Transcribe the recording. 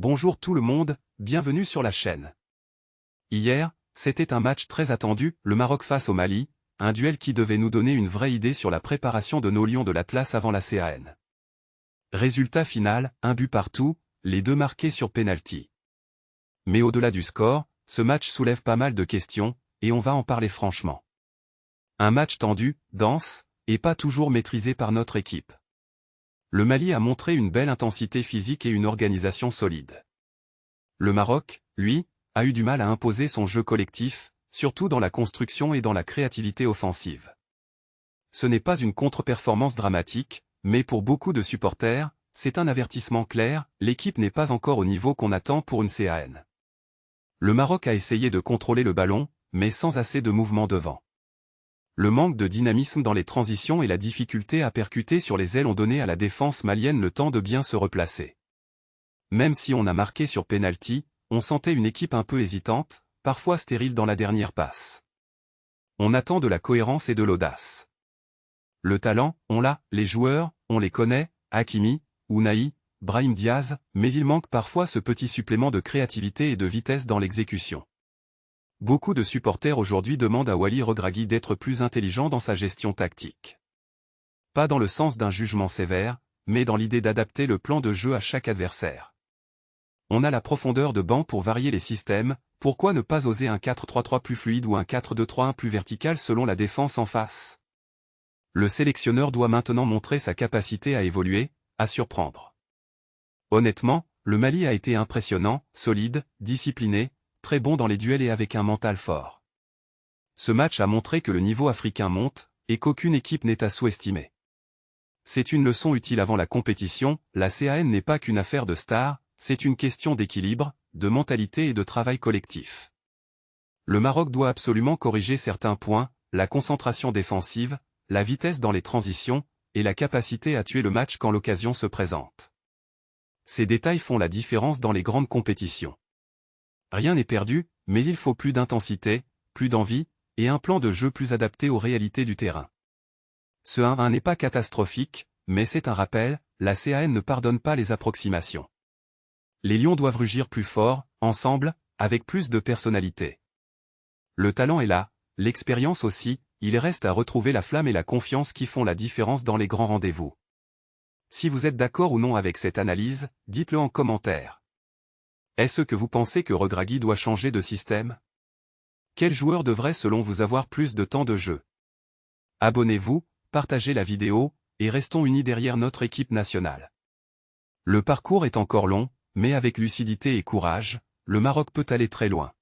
Bonjour tout le monde, bienvenue sur la chaîne. Hier, c'était un match très attendu, le Maroc face au Mali, un duel qui devait nous donner une vraie idée sur la préparation de nos Lions de l'Atlas avant la CAN. Résultat final, un but partout, les deux marqués sur penalty. Mais au-delà du score, ce match soulève pas mal de questions, et on va en parler franchement. Un match tendu, dense, et pas toujours maîtrisé par notre équipe. Le Mali a montré une belle intensité physique et une organisation solide. Le Maroc, lui, a eu du mal à imposer son jeu collectif, surtout dans la construction et dans la créativité offensive. Ce n'est pas une contre-performance dramatique, mais pour beaucoup de supporters, c'est un avertissement clair, l'équipe n'est pas encore au niveau qu'on attend pour une CAN. Le Maroc a essayé de contrôler le ballon, mais sans assez de mouvement devant. Le manque de dynamisme dans les transitions et la difficulté à percuter sur les ailes ont donné à la défense malienne le temps de bien se replacer. Même si on a marqué sur penalty, on sentait une équipe un peu hésitante, parfois stérile dans la dernière passe. On attend de la cohérence et de l'audace. Le talent, on l'a, les joueurs, on les connaît, Hakimi, Ounahi, Brahim Diaz, mais il manque parfois ce petit supplément de créativité et de vitesse dans l'exécution. Beaucoup de supporters aujourd'hui demandent à Walid Regragui d'être plus intelligent dans sa gestion tactique. Pas dans le sens d'un jugement sévère, mais dans l'idée d'adapter le plan de jeu à chaque adversaire. On a la profondeur de banc pour varier les systèmes, pourquoi ne pas oser un 4-3-3 plus fluide ou un 4-2-3-1 plus vertical selon la défense en face? Le sélectionneur doit maintenant montrer sa capacité à évoluer, à surprendre. Honnêtement, le Mali a été impressionnant, solide, discipliné, très bon dans les duels et avec un mental fort. Ce match a montré que le niveau africain monte, et qu'aucune équipe n'est à sous-estimer. C'est une leçon utile avant la compétition, la CAN n'est pas qu'une affaire de stars, c'est une question d'équilibre, de mentalité et de travail collectif. Le Maroc doit absolument corriger certains points, la concentration défensive, la vitesse dans les transitions, et la capacité à tuer le match quand l'occasion se présente. Ces détails font la différence dans les grandes compétitions. Rien n'est perdu, mais il faut plus d'intensité, plus d'envie, et un plan de jeu plus adapté aux réalités du terrain. Ce 1-1 n'est pas catastrophique, mais c'est un rappel, la CAN ne pardonne pas les approximations. Les Lions doivent rugir plus fort, ensemble, avec plus de personnalité. Le talent est là, l'expérience aussi, il reste à retrouver la flamme et la confiance qui font la différence dans les grands rendez-vous. Si vous êtes d'accord ou non avec cette analyse, dites-le en commentaire. Est-ce que vous pensez que Regragui doit changer de système? Quel joueur devrait selon vous avoir plus de temps de jeu? Abonnez-vous, partagez la vidéo, et restons unis derrière notre équipe nationale. Le parcours est encore long, mais avec lucidité et courage, le Maroc peut aller très loin.